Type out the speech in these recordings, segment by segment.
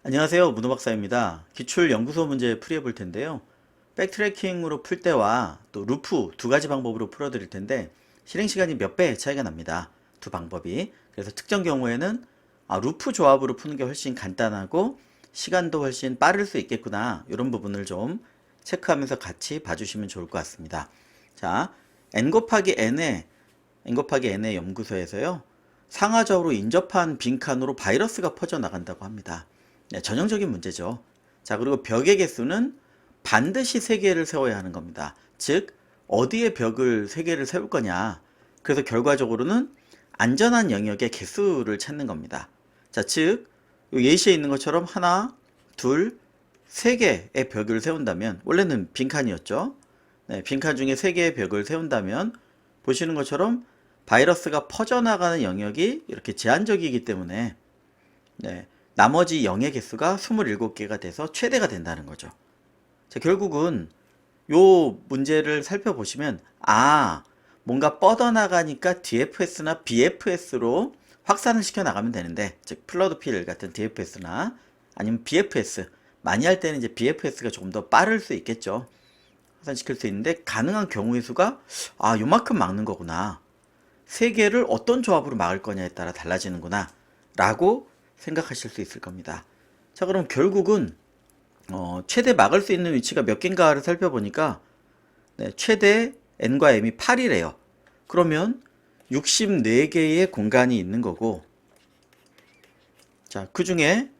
안녕하세요. 문호박사입니다. 기출 연구소 문제 풀이해 볼 텐데요. 백트래킹으로 풀 때와 또 루프 두 가지 방법으로 풀어 드릴 텐데 실행 시간이 몇 배 차이가 납니다. 두 방법이. 그래서 특정 경우에는 루프 조합으로 푸는 게 훨씬 간단하고 시간도 훨씬 빠를 수 있겠구나. 이런 부분을 좀 체크하면서 같이 봐주시면 좋을 것 같습니다. 자, n 곱하기 n의 연구소에서요. 상하적으로 인접한 빈칸으로 바이러스가 퍼져나간다고 합니다. 네, 전형적인 문제죠. 자, 그리고 벽의 개수는 반드시 3개를 세워야 하는 겁니다. 즉, 어디에 벽을 3개를 세울 거냐. 그래서 결과적으로는 안전한 영역의 개수를 찾는 겁니다. 자, 즉, 예시에 있는 것처럼 하나, 둘, 3개의 벽을 세운다면, 원래는 빈칸이었죠. 네, 빈칸 중에 3개의 벽을 세운다면, 보시는 것처럼 바이러스가 퍼져나가는 영역이 이렇게 제한적이기 때문에, 네, 나머지 0의 개수가 27개가 돼서 최대가 된다는 거죠. 자, 결국은 요 문제를 살펴보시면 뭔가 뻗어나가니까 DFS나 BFS로 확산을 시켜 나가면 되는데, 즉 플러드 필 같은 DFS나 아니면 BFS, 많이 할 때는 이제 BFS가 조금 더 빠를 수 있겠죠. 확산시킬 수 있는데 가능한 경우의 수가 요만큼 막는 거구나. 세 개를 어떤 조합으로 막을 거냐에 따라 달라지는구나 라고 생각하실 수 있을 겁니다. 자, 그럼 결국은 최대 막을 수 있는 위치가 몇 개인가를 살펴보니까 최대 n과 m이 8이래요. 그러면 64개의 공간이 있는 거고, 자, 그 중에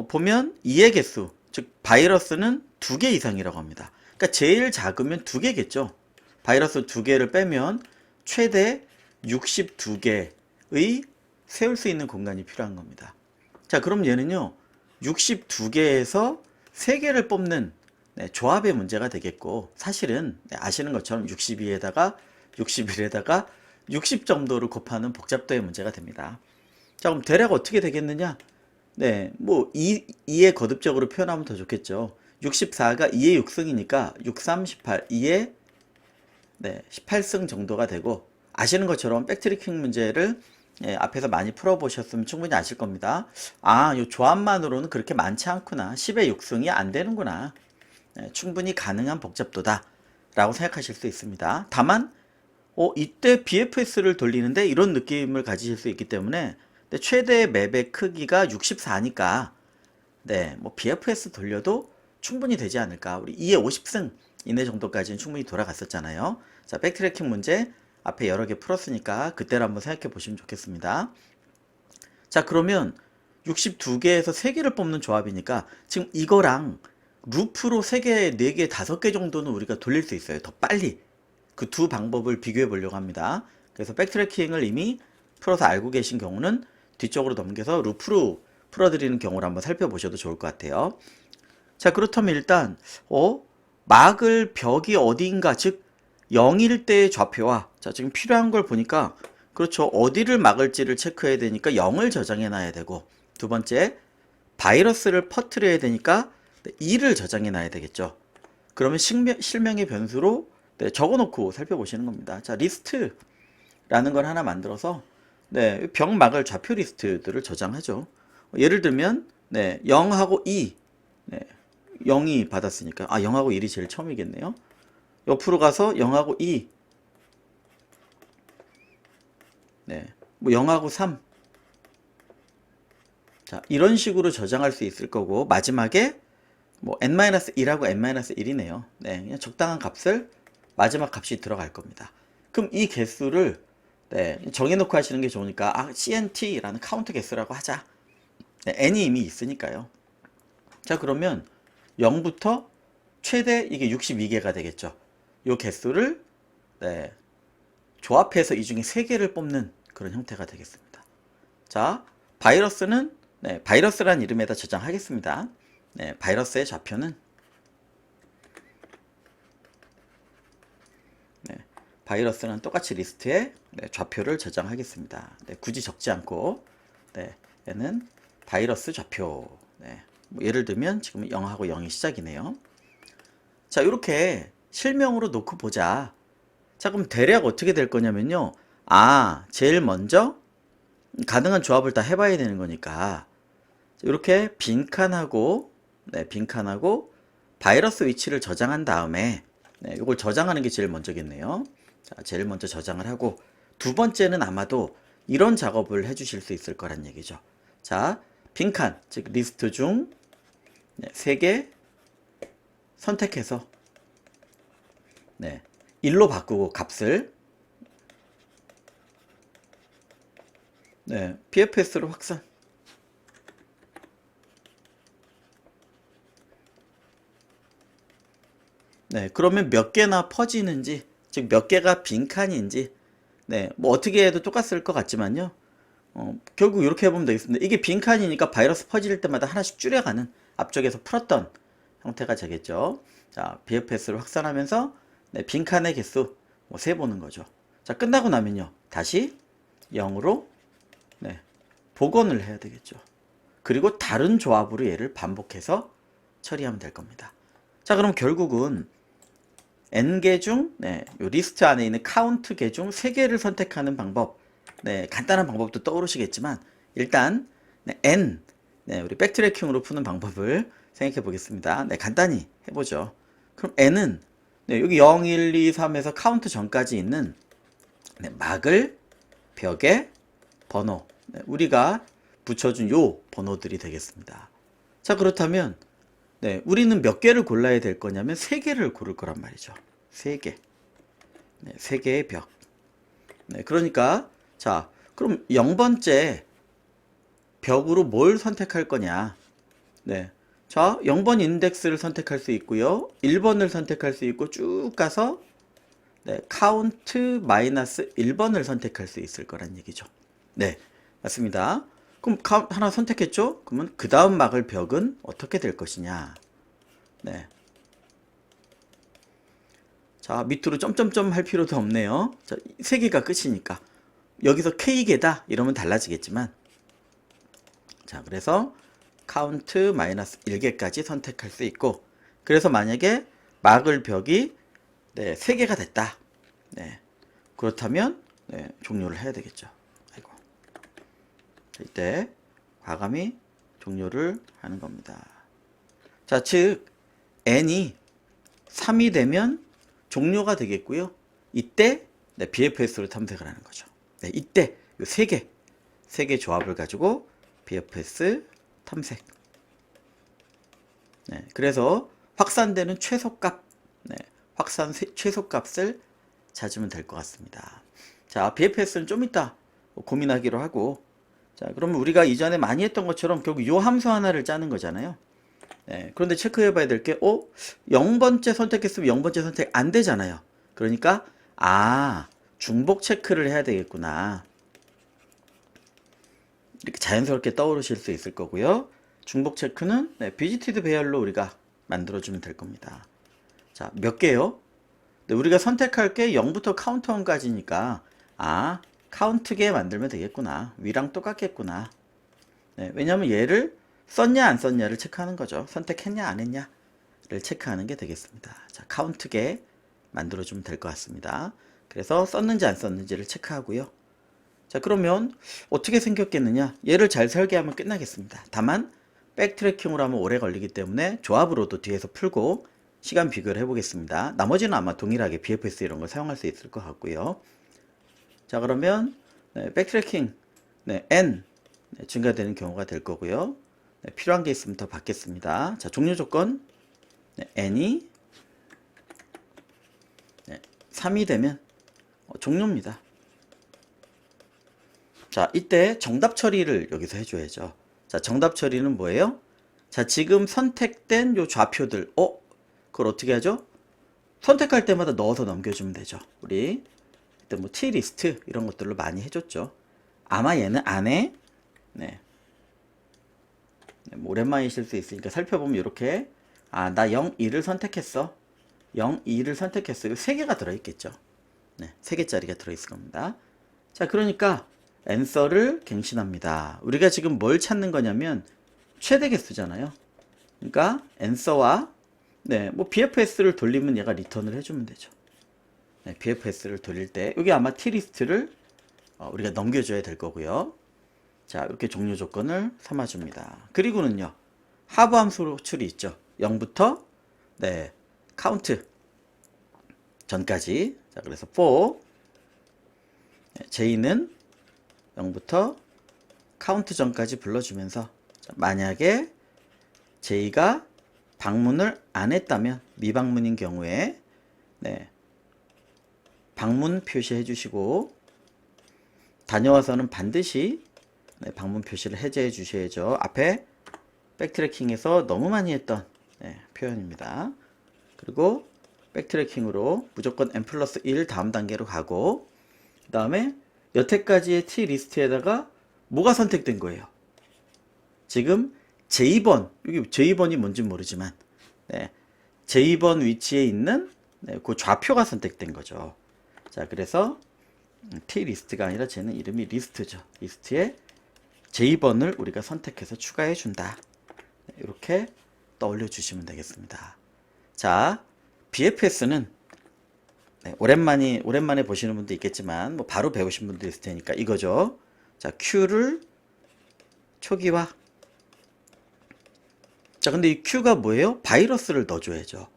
보면 2의 개수, 즉 바이러스는 2개 이상이라고 합니다. 그러니까 제일 작으면 2개겠죠. 바이러스 2개를 빼면 최대 62개의 세울 수 있는 공간이 필요한 겁니다. 자, 그럼 얘는요 62개에서 3개를 뽑는 조합의 문제가 되겠고, 사실은 아시는 것처럼 62에다가 61에다가 60 정도를 곱하는 복잡도의 문제가 됩니다. 자, 그럼 대략 어떻게 되겠느냐? 네, 뭐 2에 거듭적으로 표현하면 더 좋겠죠. 64가 2의 6승이니까 6, 3, 18, 2의 18승 정도가 되고, 아시는 것처럼 백트래킹 문제를 앞에서 많이 풀어보셨으면 충분히 아실 겁니다. 이 조합만으로는 그렇게 많지 않구나. 10의 6승이 안 되는구나. 충분히 가능한 복잡도다 라고 생각하실 수 있습니다. 다만 이때 BFS를 돌리는데 이런 느낌을 가지실 수 있기 때문에, 최대 맵의 크기가 64니까 뭐 BFS 돌려도 충분히 되지 않을까. 우리 2의 50승 이내 정도까지는 충분히 돌아갔었잖아요. 자, 백트래킹 문제 앞에 여러 개 풀었으니까 그때를 한번 생각해 보시면 좋겠습니다. 자, 그러면 62개에서 3개를 뽑는 조합이니까 지금 이거랑 루프로 3개, 4개, 5개 정도는 우리가 돌릴 수 있어요. 더 빨리. 그 두 방법을 비교해 보려고 합니다. 그래서 백트래킹을 이미 풀어서 알고 계신 경우는 뒤쪽으로 넘겨서 루프로 풀어드리는 경우를 한번 살펴보셔도 좋을 것 같아요. 자, 그렇다면 일단 막을 벽이 어디인가, 즉 0일 때의 좌표와, 자, 지금 필요한 걸 보니까, 그렇죠, 어디를 막을지를 체크해야 되니까 0을 저장해 놔야 되고, 두 번째 바이러스를 퍼뜨려야 되니까 2를 저장해 놔야 되겠죠. 그러면 실명의 변수로 적어 놓고 살펴보시는 겁니다. 자, 리스트라는 걸 하나 만들어서 벽 막을 좌표 리스트들을 저장하죠. 예를 들면 0하고 2, 0이 받았으니까 0하고 1이 제일 처음이겠네요. 옆으로 가서 0하고 2, 뭐 0하고 3, 자, 이런 식으로 저장할 수 있을 거고, 마지막에 뭐 n-1하고 n-1이네요. 그냥 적당한 값을 마지막 값이 들어갈 겁니다. 그럼 이 개수를 정해놓고 하시는 게 좋으니까 CNT라는 카운트 개수라고 하자. n이 이미 있으니까요. 자, 그러면 0부터 최대 이게 62개가 되겠죠. 이 개수를 조합해서 이 중에 3개를 뽑는 그런 형태가 되겠습니다. 자, 바이러스는 바이러스란 이름에다 저장하겠습니다. 바이러스의 좌표는 바이러스는 똑같이 리스트에 좌표를 저장하겠습니다. 굳이 적지 않고 얘는 바이러스 좌표. 뭐 예를 들면 지금 0하고 0이 시작이네요. 자, 이렇게 실명으로 놓고 보자. 자, 그럼 대략 어떻게 될 거냐면요. 제일 먼저 가능한 조합을 다 해봐야 되는 거니까 이렇게 빈칸하고 빈칸하고 바이러스 위치를 저장한 다음에 이걸 저장하는 게 제일 먼저겠네요. 자, 제일 먼저 저장을 하고 두 번째는 아마도 이런 작업을 해주실 수 있을 거란 얘기죠. 자, 빈칸, 즉 리스트 중 3개 선택해서 1로 바꾸고 값을 BFS로 확산. 그러면 몇 개나 퍼지는지, 즉 몇 개가 빈칸인지, 뭐 어떻게 해도 똑같을 것 같지만요. 결국 이렇게 해보면 되겠습니다. 이게 빈칸이니까 바이러스 퍼질 때마다 하나씩 줄여가는 앞쪽에서 풀었던 형태가 되겠죠. 자, BFS를 확산하면서 빈칸의 개수 세보는 거죠. 자, 끝나고 나면요. 다시 0으로 복원을 해야 되겠죠. 그리고 다른 조합으로 얘를 반복해서 처리하면 될 겁니다. 자, 그럼 결국은 n개 중, 요 리스트 안에 있는 카운트 개 중 3개를 선택하는 방법, 간단한 방법도 떠오르시겠지만, 일단, n, 우리 백트래킹으로 푸는 방법을 생각해 보겠습니다. 간단히 해보죠. 그럼 n은, 여기 0, 1, 2, 3에서 카운트 전까지 있는, 막을, 벽에, 번호, 우리가 붙여준 요 번호들이 되겠습니다. 자, 그렇다면, 우리는 몇 개를 골라야 될 거냐면 3개를 고를 거란 말이죠. 3개. 3개의 벽. 그러니까 자, 그럼 0번째 벽으로 뭘 선택할 거냐? 자, 0번 인덱스를 선택할 수 있고요. 1번을 선택할 수 있고 쭉 가서 카운트 마이너스 1번을 선택할 수 있을 거란 얘기죠. 맞습니다. 그럼 하나 선택했죠? 그러면 그 다음 막을 벽은 어떻게 될 것이냐? 자, 밑으로 점점점 할 필요도 없네요. 자, 3개가 끝이니까. 여기서 K개다 이러면 달라지겠지만, 자, 그래서 카운트 마이너스 1개까지 선택할 수 있고, 그래서 만약에 막을 벽이 3개가 됐다. 그렇다면 종료를 해야 되겠죠. 아이고. 이때 과감히 종료를 하는 겁니다. 자, 즉 n이 3이 되면 종료가 되겠고요. 이때 BFS로 탐색을 하는 거죠. 이때 이 3개 조합을 가지고 BFS 탐색. 그래서 확산되는 최소값, 확산 최소값을 찾으면 될 것 같습니다. 자, BFS는 좀 이따 고민하기로 하고, 자, 그러면 우리가 이전에 많이 했던 것처럼 결국 이 함수 하나를 짜는 거잖아요. 그런데 체크해 봐야 될 게, 0번째 선택했으면 0번째 선택 안 되잖아요. 그러니까, 중복 체크를 해야 되겠구나. 이렇게 자연스럽게 떠오르실 수 있을 거고요. 중복 체크는 비지티드 배열로 우리가 만들어주면 될 겁니다. 자, 몇 개요? 우리가 선택할 게 0부터 카운트 1까지니까, 카운트계 만들면 되겠구나. 위랑 똑같겠구나. 왜냐면 얘를 썼냐 안 썼냐를 체크하는 거죠. 선택했냐 안 했냐를 체크하는 게 되겠습니다. 자, 카운트계 만들어주면 될 것 같습니다. 그래서 썼는지 안 썼는지를 체크하고요. 자, 그러면 어떻게 생겼겠느냐? 얘를 잘 설계하면 끝나겠습니다. 다만 백트래킹으로 하면 오래 걸리기 때문에 조합으로도 뒤에서 풀고 시간 비교를 해보겠습니다. 나머지는 아마 동일하게 BFS 이런 걸 사용할 수 있을 것 같고요. 자, 그러면 백트래킹 n 증가되는 경우가 될 거고요. 필요한 게 있으면 더 받겠습니다. 자, 종료 조건 n이 3이 되면 종료입니다. 자, 이때 정답 처리를 여기서 해줘야죠. 자, 정답 처리는 뭐예요? 자, 지금 선택된 요 좌표들, 그걸 어떻게 하죠? 선택할 때마다 넣어서 넘겨주면 되죠. 우리 그때 뭐 T리스트 이런 것들로 많이 해줬죠. 아마 얘는 안에 뭐 오랜만이실 수 있으니까 살펴보면 이렇게 나 0, 2를 선택했어. 0, 2를 선택했어. 이거 3개가 들어있겠죠. 3개짜리가 들어있을 겁니다. 자, 그러니까 answer를 갱신합니다. 우리가 지금 뭘 찾는 거냐면 최대 개수잖아요. 그러니까 answer와 뭐 BFS를 돌리면 얘가 리턴을 해주면 되죠. BFS를 돌릴 때 여기 아마 T리스트를 우리가 넘겨줘야 될 거고요. 자, 이렇게 종료 조건을 삼아줍니다. 그리고는요, 하부 함수 출이 있죠. 0부터 네, 카운트 전까지. 자, 그래서 for j는 0부터 카운트 전까지 불러주면서, 자, 만약에 j가 방문을 안 했다면, 미방문인 경우에 네, 방문 표시해 주시고, 다녀와서는 반드시 네, 방문 표시를 해제해 주셔야죠. 앞에 백트래킹에서 너무 많이 했던 네, 표현입니다. 그리고 백트래킹으로 무조건 n+1 다음 단계로 가고, 그 다음에 여태까지의 t 리스트에다가 뭐가 선택된 거예요? 지금 J번, 여기 J번이 뭔지 모르지만 네, J번 위치에 있는 네, 그 좌표가 선택된 거죠. 자, 그래서 t 리스트가 아니라 쟤는 이름이 리스트죠. 리스트에 J번을 우리가 선택해서 추가해 준다. 네, 이렇게 떠올려 주시면 되겠습니다. 자, BFS는 네, 오랜만에 보시는 분도 있겠지만 뭐 바로 배우신 분도 있을 테니까 이거죠. 자, Q를 초기화. 자, 근데 이 Q가 뭐예요? 바이러스를 넣어줘야죠.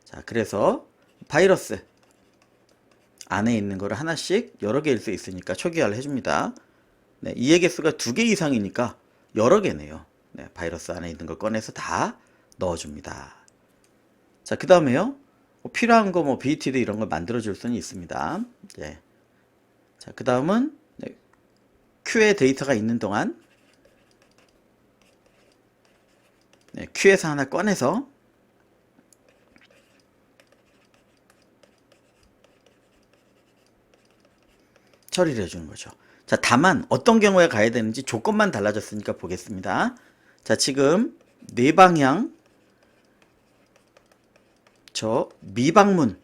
자, 그래서 바이러스 안에 있는 거를 하나씩 여러 개일 수 있으니까 초기화를 해줍니다. 네, 이해 개수가 2개 이상이니까 여러 개네요. 네, 바이러스 안에 있는 걸 꺼내서 다 넣어줍니다. 자, 그 다음에요. 뭐 필요한 거, 뭐 BTD 이런 걸 만들어 줄 수는 있습니다. 네. 자, 그 다음은 네, Q에 데이터가 있는 동안 네, Q에서 하나 꺼내서 처리를 해주는 거죠. 자, 다만 어떤 경우에 가야 되는지 조건만 달라졌으니까 보겠습니다. 자, 지금 네 방향 저 미방문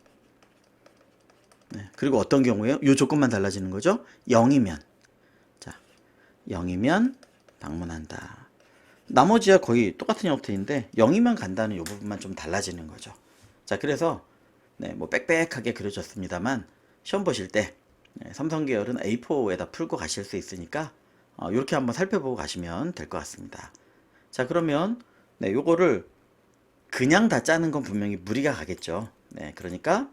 네, 그리고 어떤 경우에요? 이 조건만 달라지는 거죠. 0이면 자, 0이면 방문한다. 나머지야 거의 똑같은 형태인데 0이면 간다는 이 부분만 좀 달라지는 거죠. 자, 그래서 네, 뭐 빽빽하게 그려졌습니다만 시험 보실 때 네, 삼성 계열은 A4에다 풀고 가실 수 있으니까 이렇게 한번 살펴보고 가시면 될 것 같습니다. 자, 그러면 네, 요거를 그냥 다 짜는 건 분명히 무리가 가겠죠. 네, 그러니까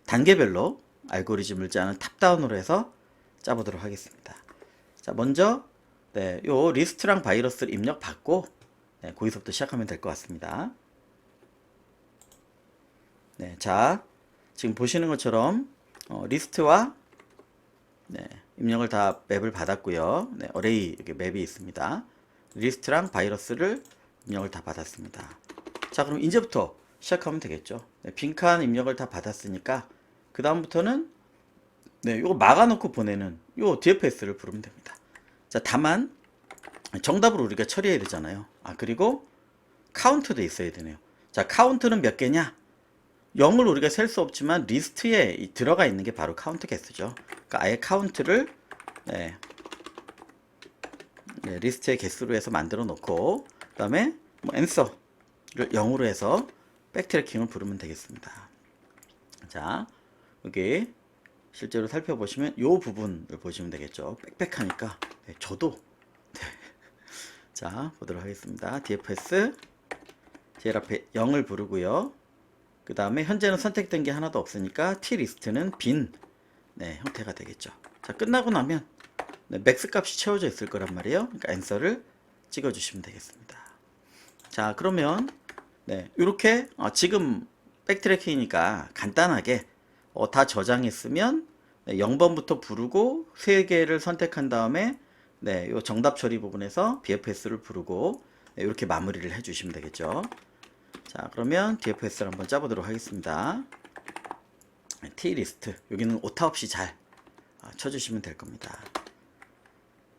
단계별로 알고리즘을 짜는 탑다운으로 해서 짜보도록 하겠습니다. 자, 먼저 네, 요 리스트랑 바이러스를 입력 받고 네, 거기서부터 시작하면 될 것 같습니다. 네, 자, 지금 보시는 것처럼 리스트와 네, 입력을 다 맵을 받았고요. 네, 어레이 이렇게 맵이 있습니다. 리스트랑 바이러스를 입력을 다 받았습니다. 자, 그럼 이제부터 시작하면 되겠죠. 네, 빈칸 입력을 다 받았으니까 그 다음부터는 네, 요거 막아놓고 보내는 요 DFS를 부르면 됩니다. 자, 다만 정답을 우리가 처리해야 되잖아요. 그리고 카운트도 있어야 되네요. 자, 카운트는 몇 개냐? 0을 우리가 셀 수 없지만 리스트에 들어가 있는 게 바로 카운트 개수죠. 그러니까 아예 카운트를 네, 리스트의 개수로 해서 만들어 놓고, 그 다음에 뭐 answer를 0으로 해서 백트래킹을 부르면 되겠습니다. 자, 여기 실제로 살펴보시면 이 부분을 보시면 되겠죠. 빽빽하니까 네, 저도 네. 자, 보도록 하겠습니다. DFS 제일 앞에 0을 부르고요. 그 다음에 현재는 선택된 게 하나도 없으니까 t리스트는 빈 네, 형태가 되겠죠. 자, 끝나고 나면 네, 맥스 값이 채워져 있을 거란 말이에요. 그러니까 answer를 찍어 주시면 되겠습니다. 자, 그러면 네, 이렇게 지금 백트래킹이니까 간단하게 다 저장했으면 네, 0번부터 부르고 3개를 선택한 다음에 네, 요 정답 처리 부분에서 BFS를 부르고 네, 이렇게 마무리를 해 주시면 되겠죠. 자, 그러면 DFS를 한번 짜보도록 하겠습니다. t리스트 여기는 오타 없이 잘 쳐주시면 될 겁니다.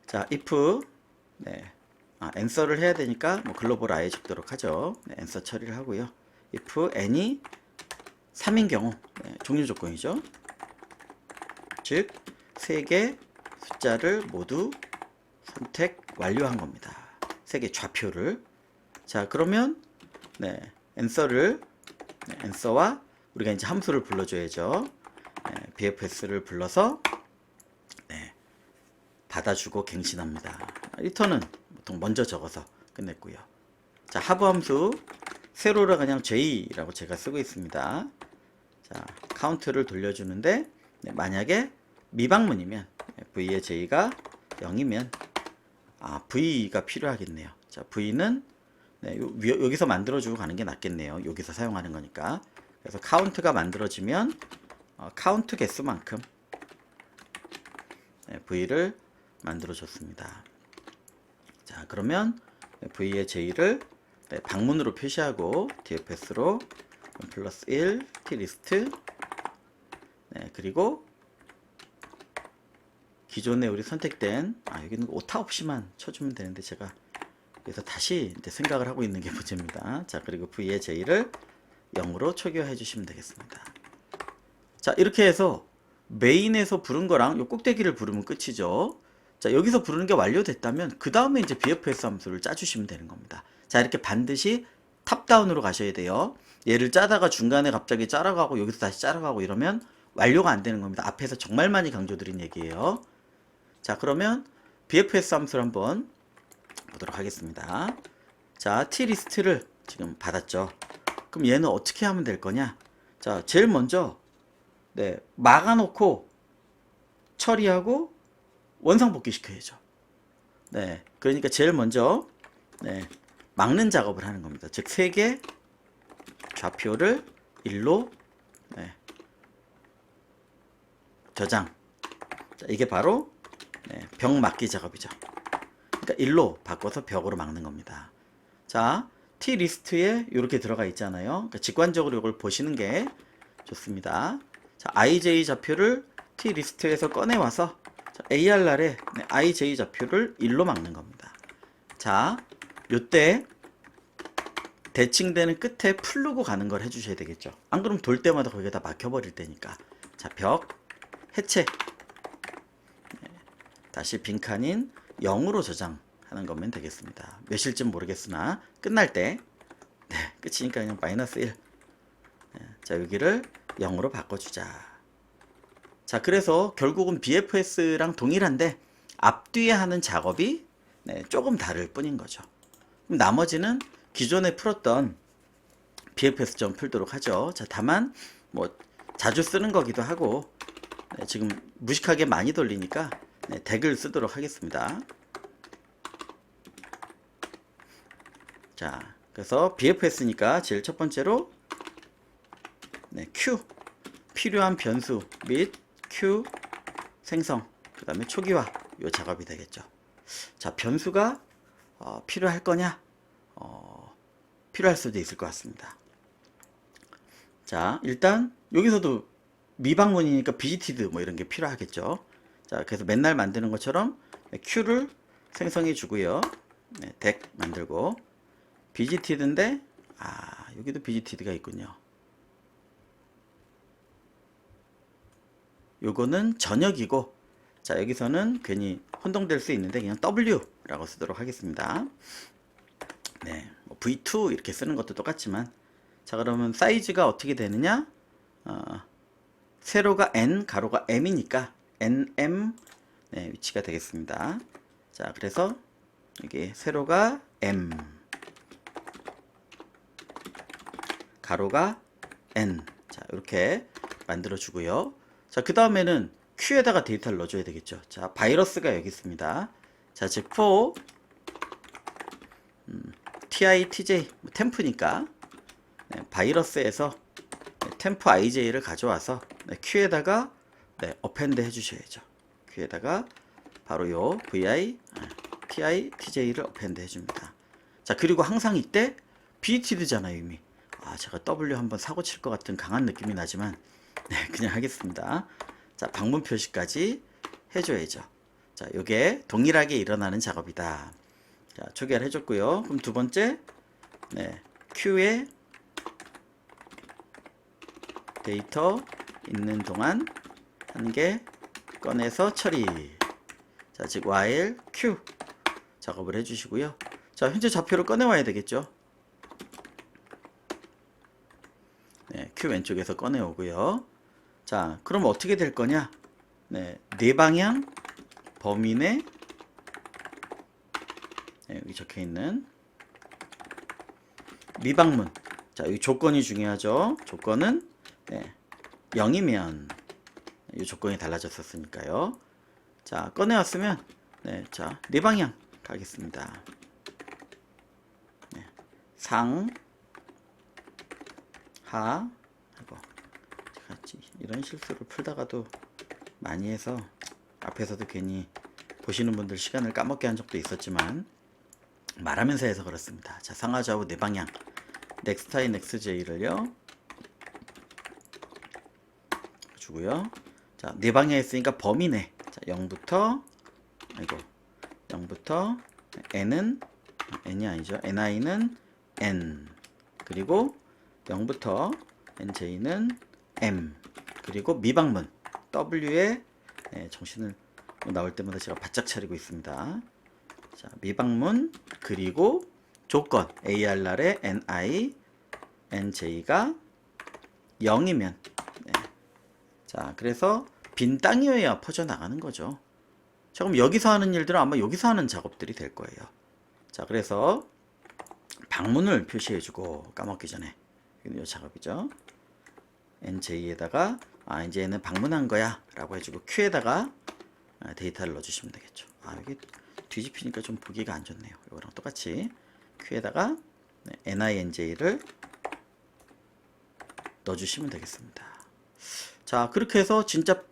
자, if 네, answer를 해야 되니까 뭐 글로벌 아예 적도록 하죠. 네, answer 처리를 하고요. if n이 3인 경우 네, 종료 조건이죠. 즉 3개 숫자를 모두 선택 완료한 겁니다. 3개 좌표를. 자, 그러면 네, answer와 우리가 이제 함수를 불러줘야죠. 네, BFS를 불러서 네, 받아주고 갱신합니다. 리턴은 보통 먼저 적어서 끝냈고요. 자, 하부함수 세로라 그냥 J라고 제가 쓰고 있습니다. 자, 카운트를 돌려주는데 만약에 미방문이면 V의 J가 0이면 V가 필요하겠네요. 자, V는 여기서 만들어주고 가는 게 낫겠네요. 여기서 사용하는 거니까. 그래서 카운트가 만들어지면 카운트 개수만큼 V를 만들어줬습니다. 자, 그러면 V의 J를 방문으로 표시하고 DFS로 플러스 1 tList 그리고 기존에 우리 선택된 여기는 오타 없이만 쳐주면 되는데 제가 그래서 다시 이제 생각을 하고 있는 게 문제입니다. 자, 그리고 V의 J를 0으로 초기화해 주시면 되겠습니다. 자, 이렇게 해서 메인에서 부른 거랑 요 꼭대기를 부르면 끝이죠. 자, 여기서 부르는 게 완료됐다면 그 다음에 이제 BFS 함수를 짜주시면 되는 겁니다. 자, 이렇게 반드시 탑다운으로 가셔야 돼요. 얘를 짜다가 중간에 갑자기 짜러가고 여기서 다시 짜러가고 이러면 완료가 안 되는 겁니다. 앞에서 정말 많이 강조드린 얘기예요. 자, 그러면 BFS 함수를 한번 보도록 하겠습니다. 자, tList를 지금 받았죠. 그럼 얘는 어떻게 하면 될 거냐? 자, 제일 먼저 막아놓고 처리하고 원상복귀 시켜야죠. 그러니까 제일 먼저 막는 작업을 하는 겁니다. 즉, 3개 좌표를 1로 저장. 자, 이게 바로 벽 막기 작업이죠. 그러니까 1로 바꿔서 벽으로 막는 겁니다. 자, tList에 이렇게 들어가 있잖아요. 그러니까 직관적으로 이걸 보시는 게 좋습니다. 자, ij 좌표를 tList에서 꺼내와서 AR날에 ij 좌표를 1로 막는 겁니다. 자, 요때 대칭되는 끝에 풀르고 가는 걸 해주셔야 되겠죠. 안 그러면 돌 때마다 거기에다 막혀버릴 테니까. 자, 벽 해체. 다시 빈칸인 0으로 저장하는 거면 되겠습니다. 몇일쯤 모르겠으나 끝날 때 끝이니까 그냥 마이너스 1. 자, 여기를 0으로 바꿔주자. 자, 그래서 결국은 BFS랑 동일한데 앞뒤에 하는 작업이 조금 다를 뿐인 거죠. 그럼 나머지는 기존에 풀었던 BFS 좀 풀도록 하죠. 자, 다만 뭐 자주 쓰는 거기도 하고 지금 무식하게 많이 돌리니까 덱을 쓰도록 하겠습니다. 자, 그래서 BFS니까 제일 첫 번째로 Q 필요한 변수 및 Q 생성, 그 다음에 초기화 요 작업이 되겠죠. 자, 변수가 필요할 거냐? 필요할 수도 있을 것 같습니다. 자, 일단 여기서도 미방문이니까 비지티드 뭐 이런 게 필요하겠죠. 자, 그래서 맨날 만드는 것처럼 Q를 생성해 주고요. 덱 만들고 비지티드인데 여기도 비지티드가 있군요. 요거는 전역이고, 자, 여기서는 괜히 혼동될 수 있는데 그냥 W라고 쓰도록 하겠습니다. 뭐 V2 이렇게 쓰는 것도 똑같지만, 자, 그러면 사이즈가 어떻게 되느냐? 세로가 N, 가로가 M이니까 NM 위치가 되겠습니다. 자, 그래서 이게 세로가 M, 가로가 N. 자, 이렇게 만들어 주고요. 자, 그 다음에는 Q에다가 데이터를 넣어줘야 되겠죠. 자, 바이러스가 여기 있습니다. 자, 즉 for ti, tj, 템프니까 바이러스에서 템프 ij를 가져와서 Q에다가 어펜드 해주셔야죠. Q에다가 바로 요 vi, ti, tj를 어펜드 해줍니다. 자, 그리고 항상 이때 BTD잖아요, 이미. 제가 W 한번 사고 칠 것 같은 강한 느낌이 나지만 그냥 하겠습니다. 자, 방문 표시까지 해줘야죠. 자, 요게 동일하게 일어나는 작업이다. 자, 초기화를 해줬고요. 그럼 두 번째, Q에 데이터 있는 동안 한 개 꺼내서 처리. 자, 즉 while Q 작업을 해주시고요. 자, 현재 좌표를 꺼내와야 되겠죠. Q 왼쪽에서 꺼내오고요. 자, 그럼 어떻게 될 거냐? 네 방향 범위 내 여기 적혀있는 미방문. 자, 이 조건이 중요하죠. 조건은 0이면 이 조건이 달라졌었으니까요. 자, 꺼내왔으면 자, 네 방향 가겠습니다. 상, 하, 제가 이런 실수를 풀다가도 많이 해서 앞에서도 괜히 보시는 분들 시간을 까먹게 한 적도 있었지만 말하면서 해서 그렇습니다. 자, 상하 좌우 네 방향 넥스타이 넥스J를요 주고요. 자, 네 방향 했으니까 범위 내. 자, 0부터 0부터 n은 n이 아니죠. ni는 n 그리고 0부터 nj는 m 그리고 미방문 w에 정신을 나올 때마다 제가 바짝 차리고 있습니다. 자, 미방문 그리고 조건 AR날의 NI, NJ가 0이면 자, 그래서 빈 땅이어야 퍼져나가는 거죠. 자, 그럼 여기서 하는 일들은 아마 여기서 하는 작업들이 될 거예요. 자, 그래서 방문을 표시해주고 까먹기 전에 이 작업이죠. NJ에다가 이제 얘는 방문한 거야 라고 해주고 Q에다가 데이터를 넣어주시면 되겠죠. 여기 뒤집히니까 좀 보기가 안 좋네요. 이거랑 똑같이 Q에다가 NINJ를 넣어주시면 되겠습니다. 자, 그렇게 해서 진짜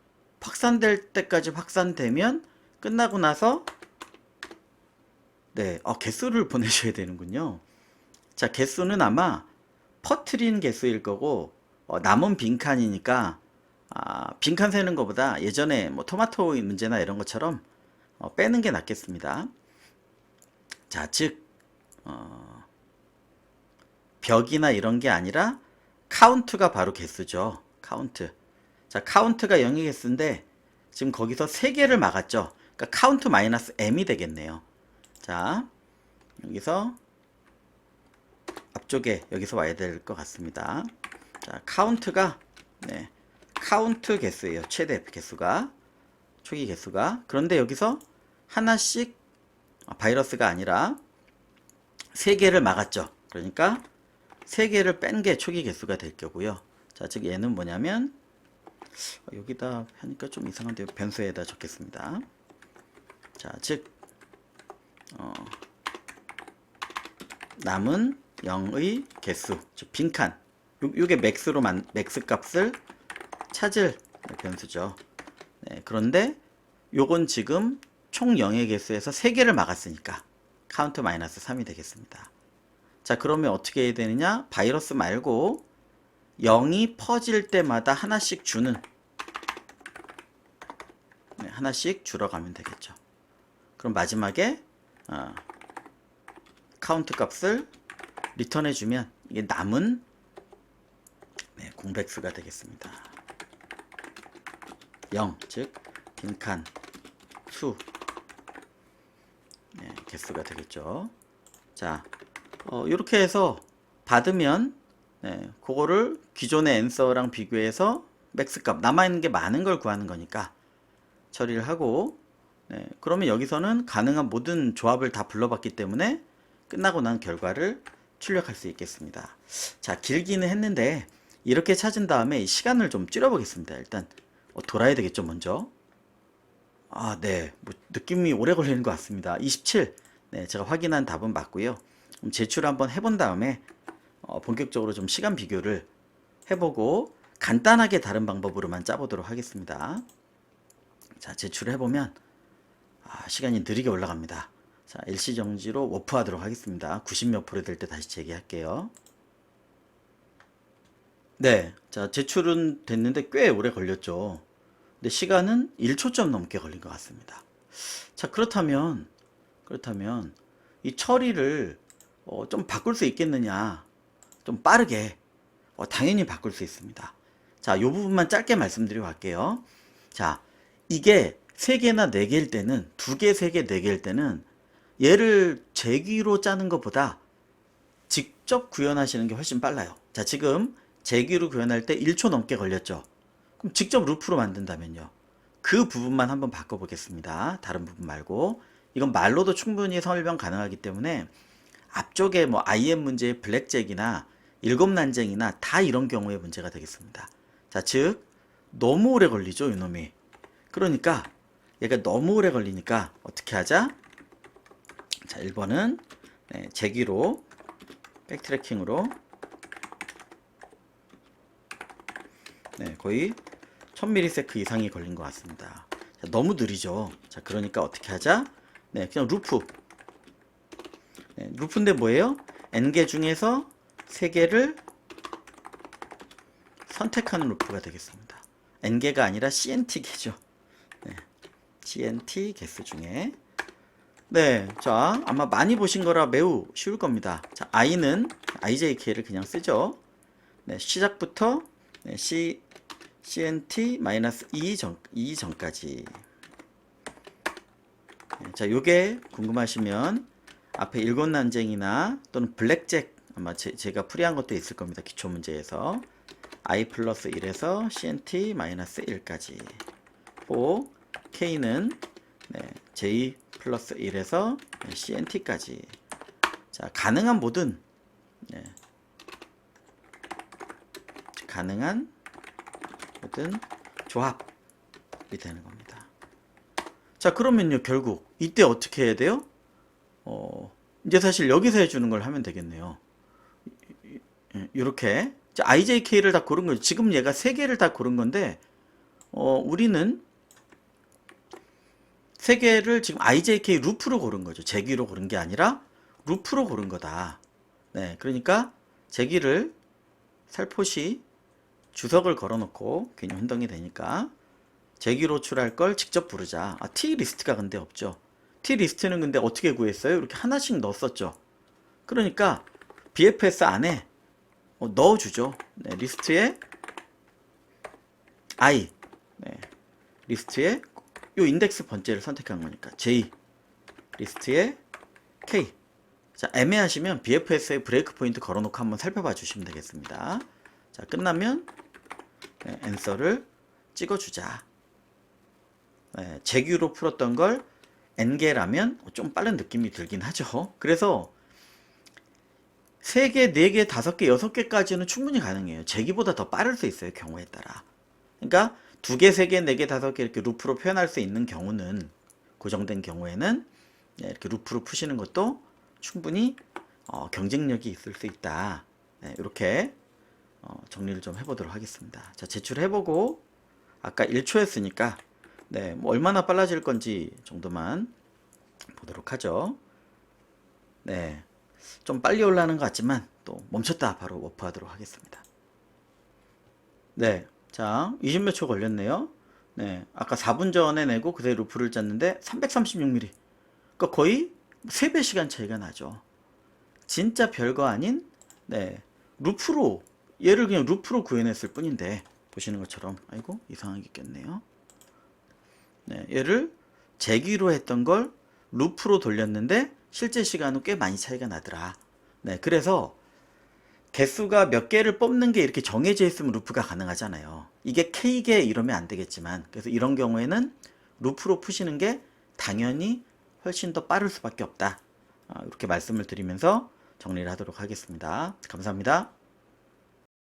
확산될 때까지 확산되면 끝나고 나서 개수를 보내셔야 되는군요. 자, 개수는 아마 퍼트린 개수일 거고 남은 빈칸이니까 빈칸 세는 것보다 예전에 뭐 토마토 문제나 이런 것처럼 빼는 게 낫겠습니다. 자, 즉 벽이나 이런 게 아니라 카운트가 바로 개수죠. 카운트. 자, 카운트가 0이 개수인데 지금 거기서 3개를 막았죠. 그러니까 카운트 마이너스 m이 되겠네요. 자, 여기서 앞쪽에 여기서 와야 될 것 같습니다. 자, 카운트가 카운트 개수예요. 최대 개수가 초기 개수가. 그런데 여기서 하나씩 바이러스가 아니라 3개를 막았죠. 그러니까 3개를 뺀 게 초기 개수가 될 거고요. 자, 즉 얘는 뭐냐면 여기다 하니까 좀 이상한데요. 변수에다 적겠습니다. 자, 즉 남은 0의 개수, 즉 빈칸. 요게 맥스로 맥스 값을 찾을 변수죠. 그런데 요건 지금 총 0의 개수에서 3개를 막았으니까 카운트 마이너스 3이 되겠습니다. 자, 그러면 어떻게 해야 되느냐? 바이러스 말고 0이 퍼질 때마다 하나씩 주는 하나씩 줄어가면 되겠죠. 그럼 마지막에 카운트 값을 리턴해 주면 이게 남은 공백수가 되겠습니다. 0, 즉 빈칸 수 개수가 되겠죠. 자, 이렇게 해서 받으면 그거를 기존의 앤서랑 비교해서 맥스값 남아있는 게 많은 걸 구하는 거니까 처리를 하고 그러면 여기서는 가능한 모든 조합을 다 불러봤기 때문에 끝나고 난 결과를 출력할 수 있겠습니다. 자, 길기는 했는데 이렇게 찾은 다음에 시간을 좀 줄여보겠습니다. 일단 돌아야 되겠죠. 먼저 뭐 느낌이 오래 걸리는 것 같습니다. 27 제가 확인한 답은 맞고요. 제출 한번 해본 다음에 본격적으로 좀 시간 비교를 해보고 간단하게 다른 방법으로만 짜보도록 하겠습니다. 자, 제출을 해보면 시간이 느리게 올라갑니다. 자, 일시정지로 워프하도록 하겠습니다. 90몇 프로 될 때 다시 재개할게요. 자, 제출은 됐는데 꽤 오래 걸렸죠. 근데 시간은 1초 좀 넘게 걸린 것 같습니다. 자, 그렇다면 이 처리를 좀 바꿀 수 있겠느냐? 좀 빠르게 당연히 바꿀 수 있습니다. 자, 이 부분만 짧게 말씀드리고 갈게요. 자, 이게 3개나 4개일 때는 2개, 3개, 4개일 때는 얘를 제기로 짜는 것보다 직접 구현하시는 게 훨씬 빨라요. 자, 지금 제기로 구현할 때 1초 넘게 걸렸죠. 그럼 직접 루프로 만든다면요. 그 부분만 한번 바꿔보겠습니다. 다른 부분 말고. 이건 말로도 충분히 설명 가능하기 때문에 앞쪽에 뭐 IM 문제의 블랙잭이나 일곱 난쟁이나 다 이런 경우에 문제가 되겠습니다. 자, 즉 너무 오래 걸리죠, 이놈이. 그러니까 얘가 너무 오래 걸리니까 어떻게 하자? 자, 1번은 제기로 백트래킹으로 거의 1000ms 이상이 걸린 것 같습니다. 자, 너무 느리죠. 자, 그러니까 어떻게 하자? 그냥 루프. 루프인데 뭐예요? n개 중에서 3개를 선택하는 루프가 되겠습니다. n개가 아니라 cnt개죠. cnt 개수 중에. 자, 아마 많이 보신 거라 매우 쉬울 겁니다. 자, i는 ijk를 그냥 쓰죠. 시작부터 cnt-2 전까지. 자, 요게 궁금하시면 앞에 일곱 난쟁이나 또는 블랙잭 아마 제가 풀이한 것도 있을 겁니다. 기초 문제에서 i 플러스 1에서 cnt-1까지. 또 k는 j 플러스 1에서 cnt까지. 자, 가능한 모든 가능한 모든 조합이 되는 겁니다. 자, 그러면요, 결국 이때 어떻게 해야 돼요? 이제 사실 여기서 해주는 걸 하면 되겠네요. 이렇게 IJK를 다 고른 거죠. 지금 얘가 3개를 다 고른 건데 우리는 3개를 지금 IJK 루프로 고른 거죠. 제기로 고른 게 아니라 루프로 고른 거다. 그러니까 제기를 살포시 주석을 걸어놓고 괜히 혼동이 되니까 제기로 출할 걸 직접 부르자. T리스트가 근데 없죠. T리스트는 근데 어떻게 구했어요? 이렇게 하나씩 넣었었죠. 그러니까 BFS 안에 넣어주죠. 리스트에 I, 리스트에 요 인덱스 번째를 선택한 거니까 J, 리스트에 K. 자, 애매하시면 BFS에 브레이크 포인트 걸어놓고 한번 살펴봐 주시면 되겠습니다. 자, 끝나면 앤서를 찍어주자. 제규로 풀었던 걸 n개라면 좀 빠른 느낌이 들긴 하죠. 그래서 3개, 4개, 5개, 6개까지는 충분히 가능해요. 제기보다 더 빠를 수 있어요, 경우에 따라. 그러니까 2개, 3개, 4개, 5개 이렇게 루프로 표현할 수 있는 경우는, 고정된 경우에는 이렇게 루프로 푸시는 것도 충분히 경쟁력이 있을 수 있다. 이렇게 정리를 좀 해보도록 하겠습니다. 자, 제출해보고 아까 1초 했으니까 뭐 얼마나 빨라질 건지 정도만 보도록 하죠. 좀 빨리 올라가는 것 같지만 또 멈췄다 바로 워프하도록 하겠습니다. 자, 20몇 초 걸렸네요. 아까 4분 전에 내고 그새 루프를 짰는데 336mm. 그러니까 거의 3배 시간 차이가 나죠. 진짜 별거 아닌 루프로, 얘를 그냥 루프로 구현했을 뿐인데 보시는 것처럼 아이고 이상하게 꼈네요. 얘를 제기로 했던 걸 루프로 돌렸는데 실제 시간은 꽤 많이 차이가 나더라. 그래서 개수가 몇 개를 뽑는 게 이렇게 정해져 있으면 루프가 가능하잖아요. 이게 K개 이러면 안 되겠지만, 그래서 이런 경우에는 루프로 푸시는 게 당연히 훨씬 더 빠를 수밖에 없다. 이렇게 말씀을 드리면서 정리를 하도록 하겠습니다. 감사합니다.